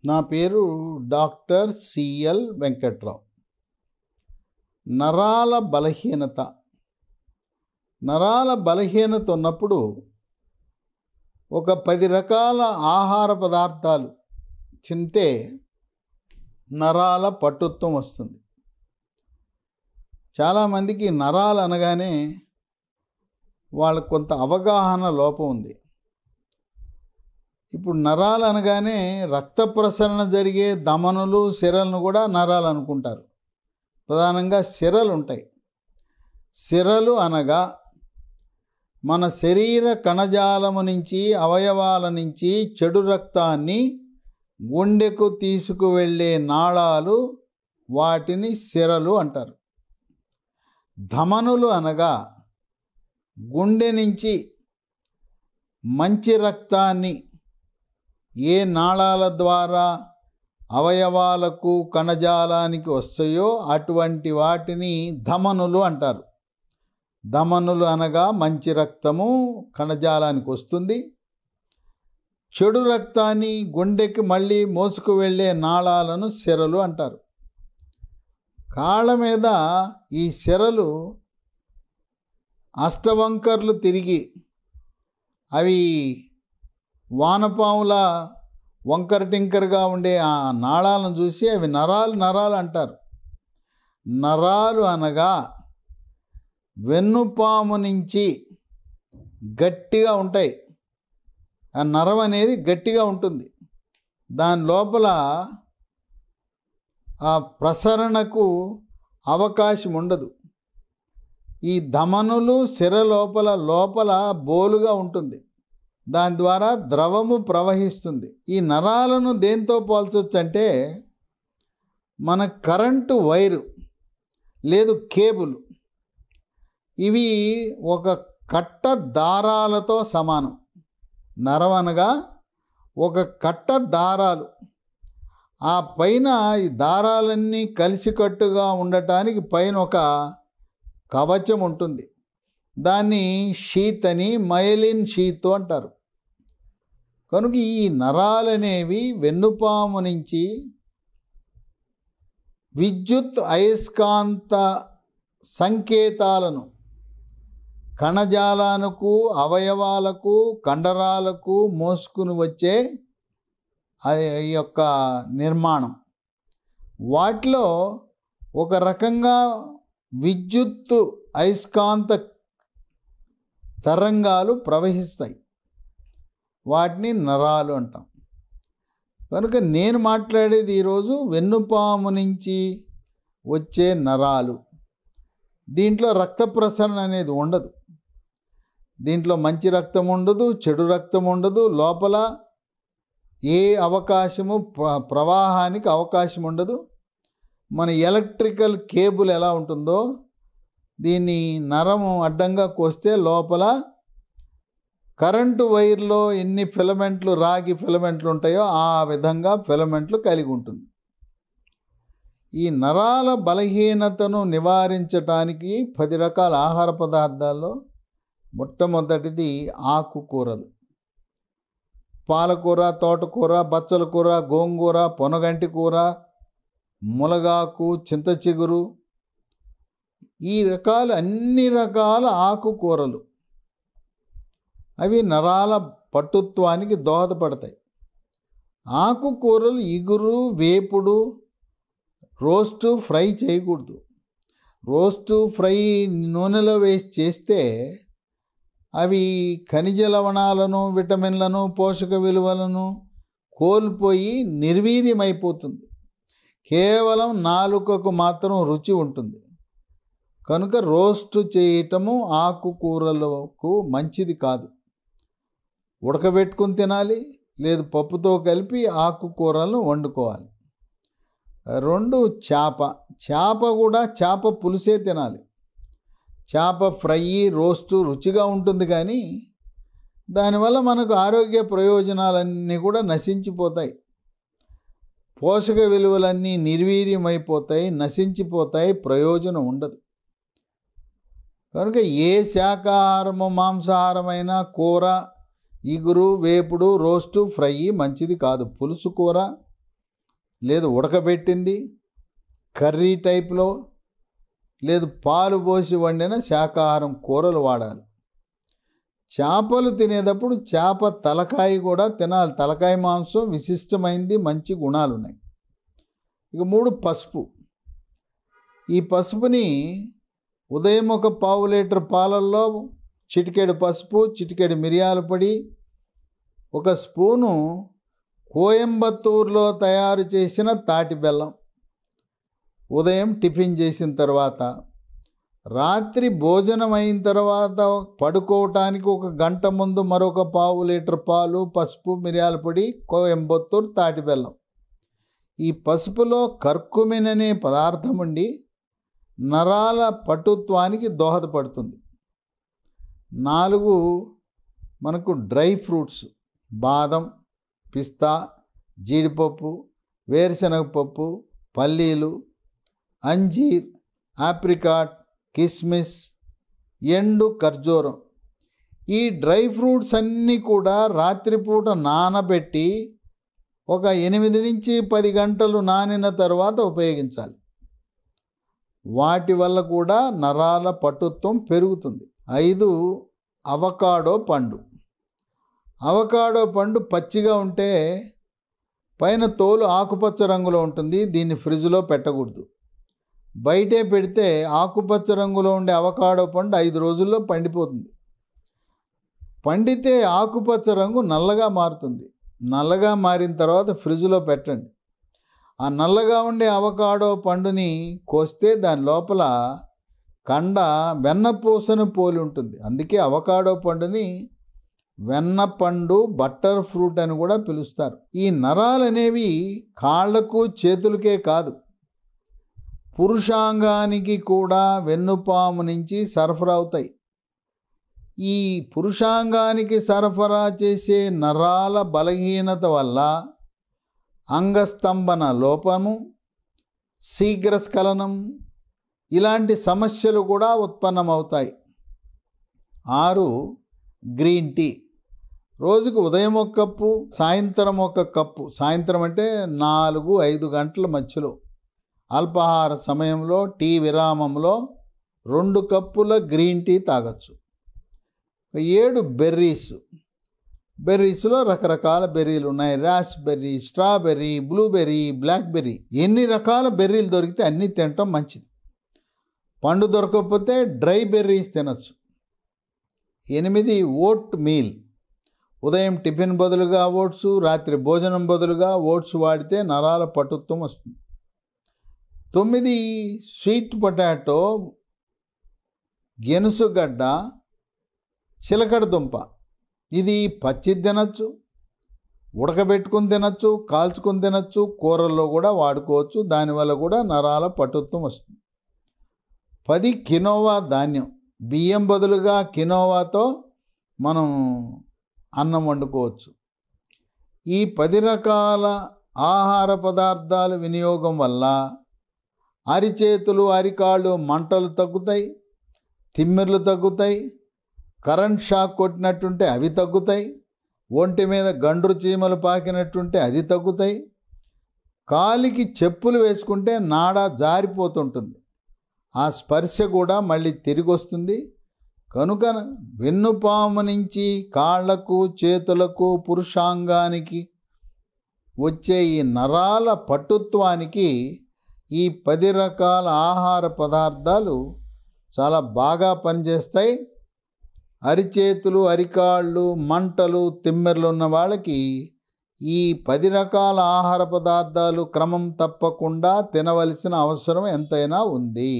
నా పేరు doctor CL Venkatrao. నరాల బలహీనత ఉన్నప్పుడు ఒక 10 రకాల ఆహార పదార్థాలు తింటే నరాల పటుత్వం వస్తుంది. చాలామందికి నరాలు అనగానే వాళ్ళకు కొంత అవగాహన లోపం ఉంది. ఇప్పుడు నరాలు అనగానే రక్త ప్రసరణ జరిగే ధమనులు, సిరలను కూడా నరాలు అనుకుంటారు. ప్రధానంగా సిరలు ఉంటాయి. సిరలు అనగా మన శరీర కణజాలము నుంచి, అవయవాల నుంచి చెడు రక్తాన్ని గుండెకు తీసుకువెళ్ళే నాళాలు, వాటిని సిరలు అంటారు. ధమనులు అనగా గుండె నుంచి మంచి రక్తాన్ని ఏ నాళాల ద్వారా అవయవాలకు, కణజాలానికి వస్తాయో అటువంటి వాటిని ధమనులు అంటారు. ధమనులు అనగా మంచి రక్తము కణజాలానికి వస్తుంది. చెడు రక్తాన్ని గుండెకి మళ్ళీ మోసుకు వెళ్ళే నాళాలను సిరలు అంటారు. కాళ్ళ మీద ఈ సిరలు అష్టవంకర్లు తిరిగి అవి వానపాముల వంకర టింకరగా ఉండే ఆ నాళాలను చూసి అవి నరాలు అంటారు. నరాలు అనగా వెన్నుపాము నుంచి గట్టిగా ఉంటాయి. ఆ నరం అనేది గట్టిగా ఉంటుంది. దాని లోపల ఆ ప్రసరణకు అవకాశం ఉండదు. ఈ ధమనులు సిర లోపల బోలుగా ఉంటుంది. దాని ద్వారా ద్రవము ప్రవహిస్తుంది. ఈ నరాలను దేంతో పోల్చొచ్చు అంటే మన కరెంటు వైరు లేదు కేబుల్, ఇవి ఒక కట్ట దారాలతో సమానం. నరం అనగా ఒక కట్ట దారాలు. ఆ పైన ఈ దారాలన్నీ కలిసికట్టుగా ఉండటానికి పైన ఒక కవచం ఉంటుంది. దాన్ని షీత్ అని, మైలిన్ షీత్ అంటారు. కనుక ఈ నరాలనేవి వెన్నుపాము నుంచి విద్యుత్ అయస్కాంత సంకేతాలను కణజాలాలకు, అవయవాలకు, కండరాలకు మోసుకుని వచ్చే ఈ యొక్క నిర్మాణం. వాటిలో ఒక రకంగా విద్యుత్తు అయస్కాంత తరంగాలు ప్రవహిస్తాయి. వాటిని నరాలు అంటాం. కనుక నేను మాట్లాడేది ఈరోజు వెన్నుపాము నుంచి వచ్చే నరాలు. దీంట్లో రక్త ప్రసరణ అనేది ఉండదు. దీంట్లో మంచి రక్తం ఉండదు, చెడు రక్తం ఉండదు. లోపల ఏ అవకాశము ప్రవాహానికి అవకాశం ఉండదు. మన ఎలక్ట్రికల్ కేబుల్ ఎలా ఉంటుందో దీన్ని నరము అడ్డంగా కోస్తే లోపల కరెంటు వైర్లో ఎన్ని ఫిలమెంట్లు, రాగి ఫిలమెంట్లు ఉంటాయో ఆ విధంగా ఫిలమెంట్లు కలిగి ఉంటుంది. ఈ నరాల బలహీనతను నివారించటానికి 10 రకాల ఆహార పదార్థాల్లో మొట్టమొదటిది ఆకుకూరలు. పాలకూర, తోటకూర, బచ్చల కూర, గోంగూర, పొనగంటి కూర, ములగాకు, చింత చిగురు, ఈ అన్ని రకాల ఆకుకూరలు అవి నరాల పటుత్వానికి దోహదపడతాయి. ఆకుకూరలు ఇగురు, వేపుడు, రోస్టు, ఫ్రై చేయకూడదు. రోస్టు, ఫ్రై నూనెలో వేసి చేస్తే అవి ఖనిజ లవణాలను, విటమిన్లను, పోషక విలువలను కోల్పోయి నిర్వీర్యమైపోతుంది. కేవలం నాలుకకు మాత్రం రుచి ఉంటుంది. కనుక రోస్టు చేయటము ఆకుకూరలకు మంచిది కాదు. ఉడకబెట్టుకుని తినాలి, లేదు పప్పుతో కలిపి ఆకుకూరలను వండుకోవాలి. 2 చేప కూడా చేప పులుసే తినాలి. చేప ఫ్రై, రోస్టు రుచిగా ఉంటుంది, కానీ దానివల్ల మనకు ఆరోగ్య ప్రయోజనాలన్నీ కూడా నశించిపోతాయి. పోషక విలువలన్నీ నిర్వీర్యమైపోతాయి, నశించిపోతాయి, ప్రయోజనం ఉండదు. కనుక ఏ శాకాహారము, మాంసాహారమైన కూర, ఇగురు, వేపుడు, రోస్టు, ఫ్రై మంచిది కాదు. పులుసు కూర, లేదు ఉడకబెట్టింది, కర్రీ టైప్లో, లేదు పాలు పోసి వండిన శాకాహారం కూరలు వాడాలి. చేపలు తినేటప్పుడు చేప తలకాయ కూడా తినాలి. తలకాయ మాంసం విశిష్టమైంది, మంచి గుణాలు ఉన్నాయి. ఇక 3 పసుపు. ఈ పసుపుని ఉదయం ఒక పావు లీటర్ పాలల్లో చిటికెడు పసుపు, చిటికెడు మిరియాల పొడి, 1 స్పూను కోయంబత్తూరులో తయారు చేసిన తాటి బెల్లం ఉదయం టిఫిన్ చేసిన తర్వాత, రాత్రి భోజనం అయిన తర్వాత పడుకోవటానికి 1 గంట ముందు మరొక పావు లీటర్ పాలు, పసుపు, మిరియాల పొడి, కోయంబత్తూరు తాటి బెల్లం. ఈ పసుపులో కర్కుమిన్ అనే పదార్థం ఉండి నరాల పటుత్వానికి దోహదపడుతుంది. 4 మనకు డ్రై ఫ్రూట్స్, బాదం, పిస్తా, జీడిపప్పు, వేరుశనగపప్పు, పల్లీలు, అంజీర్, ఆప్రికాట్, కిస్మిస్, ఎండు ఖర్జూరం. ఈ డ్రై ఫ్రూట్స్ అన్నీ కూడా రాత్రిపూట నానబెట్టి 8 నుంచి 10 గంటలు నానిన తర్వాత ఉపయోగించాలి. వాటి వల్ల కూడా నరాల పటుత్వం పెరుగుతుంది. 5 అవకాడో పండు. అవకాడో పండు పచ్చిగా ఉంటే పైన తోలు ఆకుపచ్చ రంగులో ఉంటుంది. దీన్ని ఫ్రిడ్జ్లో పెట్టకూడదు. బయటే పెడితే ఆకుపచ్చ రంగులో ఉండే అవకాడో పండు 5 రోజుల్లో పండిపోతుంది. పండితే ఆకుపచ్చ రంగు నల్లగా మారుతుంది. నల్లగా మారిన తర్వాత ఫ్రిడ్జ్లో పెట్టండి. ఆ నల్లగా ఉండే అవకాడో పండుని కోస్తే దాని లోపల కండ వెన్నపూసను పోలి ఉంటుంది. అందుకే అవకాడో పండుని వెన్నపండు, బట్టర్ ఫ్రూట్ అని కూడా పిలుస్తారు. ఈ నరాలు అనేవి కాళ్లకు చేతులకే కాదు, పురుషాంగానికి కూడా వెన్నుపాము నుంచి సరఫరా అవుతాయి. ఈ పురుషాంగానికి సరఫరా చేసే నరాల బలహీనత వల్ల అంగస్తంభన లోపము, శీఘ్రస్ఖలనం ఇలాంటి సమస్యలు కూడా ఉత్పన్నమవుతాయి. 6 గ్రీన్ టీ. రోజుకు ఉదయం 1 కప్పు, సాయంత్రం 1 కప్పు. సాయంత్రం అంటే 4-5 గంటల మధ్యలో అల్పాహార సమయంలో టీ విరామంలో 2 కప్పుల గ్రీన్ టీ తాగొచ్చు. 7 బెర్రీస్. బెర్రీస్లో రకరకాల బెర్రీలు ఉన్నాయి. Raspberry, strawberry, blueberry, blackberry. ఎన్ని రకాల బెర్రీలు దొరికితే అన్నీ తినటం మంచిది. పండు దొరకకపోతే డ్రై బెర్రీస్ తినచ్చు. 8 ఓట్ మీల్. ఉదయం టిఫిన్ బదులుగా ఓట్స్, రాత్రి భోజనం బదులుగా ఓట్స్ వాడితే నరాల పటుత్వం వస్తుంది. 9 స్వీట్ పొటాటో, గెనుసుగడ్డ, చిలకడ దుంప. ఇది పచ్చి తినచ్చు, ఉడకబెట్టుకుని తినచ్చు, కాల్చుకుని తినచ్చు, కూరల్లో కూడా వాడుకోవచ్చు. దానివల్ల కూడా నరాల పటుత్వం వస్తుంది. 10 కినోవా ధాన్యం. బియ్యం బదులుగా కినోవాతో మనం అన్నం వండుకోవచ్చు. ఈ 10 రకాల ఆహార పదార్థాల వినియోగం వల్ల అరిచేతులు, అరికాళ్ళు మంటలు తగ్గుతాయి, తిమ్మిర్లు తగ్గుతాయి, కరెంట్ షాక్ కొట్టినట్టుంటే అవి తగ్గుతాయి, ఒంటి మీద గండ్రు చీమలు పాకినట్టుంటే అది తగ్గుతాయి, కాలికి చెప్పులు వేసుకుంటే నాడ జారిపోతుంటుంది, ఆ స్పర్శ కూడా మళ్ళీ తిరిగి వస్తుంది. కనుక వెన్నుపాము నుంచి కాళ్లకు, చేతులకు, పురుషాంగానికి వచ్చే ఈ నరాల పటుత్వానికి ఈ 10 రకాల ఆహార పదార్థాలు చాలా బాగా పనిచేస్తాయి. అరిచేతులు, అరికాళ్ళు, మంటలు, తిమ్మెర్లు ఉన్న వాళ్ళకి ఈ 10 రకాల ఆహార పదార్థాలు క్రమం తప్పకుండా తినవలసిన అవసరం ఎంతైనా ఉంది.